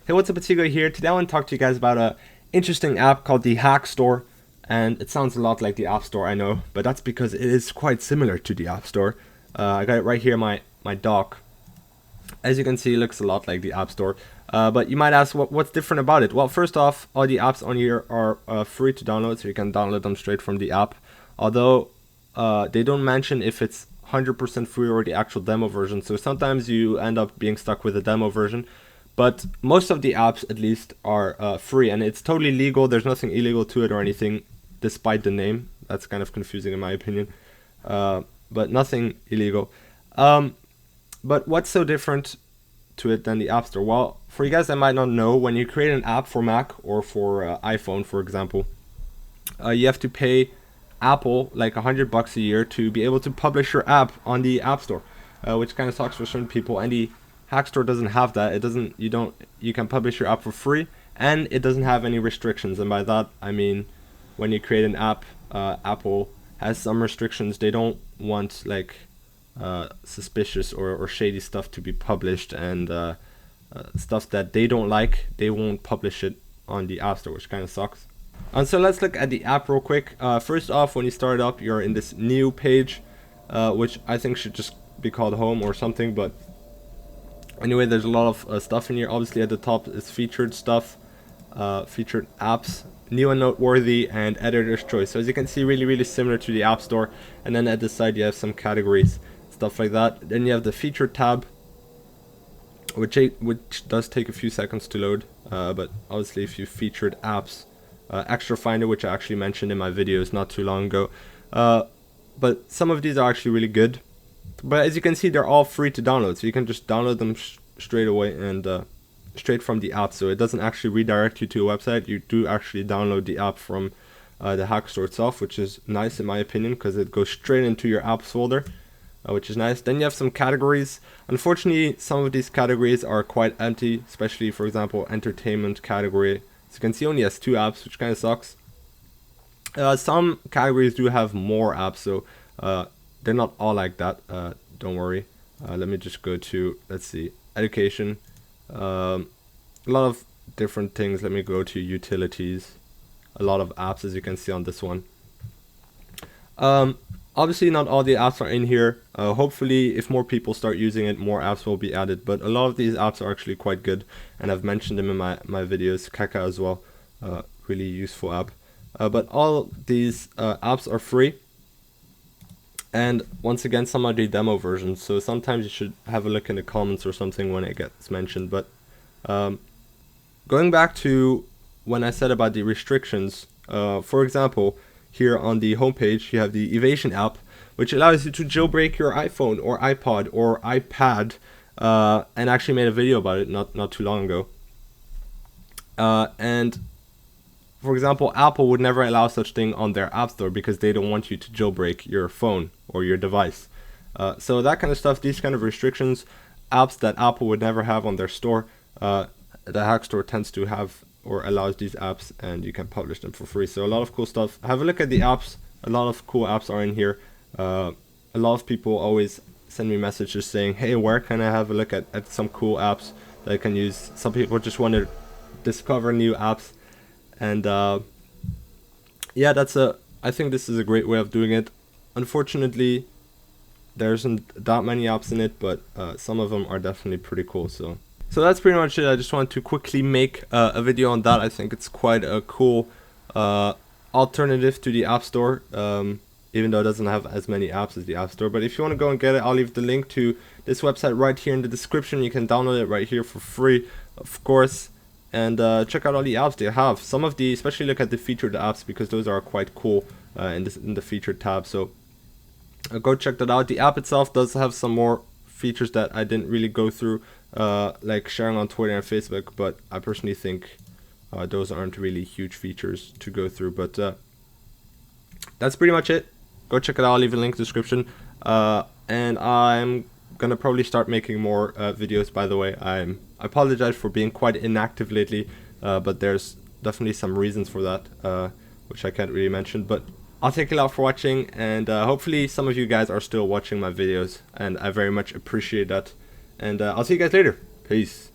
Hey, what's up, it's Hugo here. Today I want to talk to you guys about a interesting app called the Hackstore. And it sounds a lot like the App Store, I know, but that's because it is quite similar to the App Store. I got it right here, my dock. As you can see, it looks a lot like the App Store. But you might ask, what's different about it? Well, first off, all the apps on here are free to download, so you can download them straight from the app. Although they don't mention if it's 100% free or the actual demo version, so sometimes you end up being stuck with a demo version. But most of the apps, at least, are free, and it's totally legal. There's nothing illegal to it or anything, despite the name. That's kind of confusing in my opinion, but nothing illegal. But what's so different to it than the App Store? Well, for you guys that might not know, when you create an app for Mac or for iPhone, for example, you have to pay Apple like $100 a year to be able to publish your app on the App Store, which kind of sucks for certain people. And the Hackstore doesn't have that. It doesn't. You can publish your app for free, and it doesn't have any restrictions. And by that I mean, when you create an app, Apple has some restrictions. They don't want like suspicious or shady stuff to be published, and stuff that they don't like, they won't publish it on the App Store, which kind of sucks. And so let's look at the app real quick. First off, when you start up, you're in this new page, which I think should just be called home or something, but anyway, there's a lot of stuff in here. Obviously at the top is featured stuff, featured apps, new and noteworthy, and editor's choice. So as you can see, really similar to the App Store. And then at the side you have some categories, stuff like that. Then you have the featured tab, which does take a few seconds to load, but obviously if you featured apps, extra finder, which I actually mentioned in my videos not too long ago, but some of these are actually really good. But as you can see, they're all free to download, so you can just download them straight away and straight from the app. So it doesn't actually redirect you to a website. You do actually download the app from the Hackstore itself, which is nice in my opinion, because it goes straight into your apps folder, which is nice. Then you have some categories. Unfortunately, some of these categories are quite empty, especially for example entertainment category. As you can see, only has 2 apps, which kind of sucks. Some categories do have more apps, so they're not all like that, don't worry. Let me just go to, let's see, education, a lot of different things. Let me go to utilities, a lot of apps, as you can see on this one. Obviously not all the apps are in here. Hopefully if more people start using it, more apps will be added, but a lot of these apps are actually quite good, and I've mentioned them in my videos. Kaka as well, really useful app. But all these apps are free. And once again, some are the demo versions, so sometimes you should have a look in the comments or something when it gets mentioned. But going back to when I said about the restrictions, for example, here on the homepage you have the Evasion app, which allows you to jailbreak your iPhone or iPod or iPad, and I actually made a video about it not too long ago. And for example, Apple would never allow such thing on their App Store because they don't want you to jailbreak your phone or your device. So that kind of stuff, these kind of restrictions, apps that Apple would never have on their store, the Hackstore tends to have or allows these apps, and you can publish them for free. So a lot of cool stuff. Have a look at the apps. A lot of cool apps are in here. A lot of people always send me messages saying, hey, where can I have a look at some cool apps that I can use? Some people just want to discover new apps. And yeah, I think this is a great way of doing it. Unfortunately, there isn't that many apps in it, but some of them are definitely pretty cool. So that's pretty much it. I just wanted to quickly make a video on that. I think it's quite a cool alternative to the App Store, even though it doesn't have as many apps as the App Store. But if you want to go and get it, I'll leave the link to this website right here in the description. You can download it right here for free, of course. And check out all the apps they have. Some of the, especially look at the featured apps, because those are quite cool in the featured tab. So go check that out. The app itself does have some more features that I didn't really go through, like sharing on Twitter and Facebook, but I personally think those aren't really huge features to go through. But that's pretty much it. Go check it out. I'll leave a link in the description. And I'm gonna probably start making more videos, by the way. I apologize for being quite inactive lately, but there's definitely some reasons for that, which I can't really mention. But I'll thank you a lot for watching, and hopefully some of you guys are still watching my videos, and I very much appreciate that. And I'll see you guys later. Peace.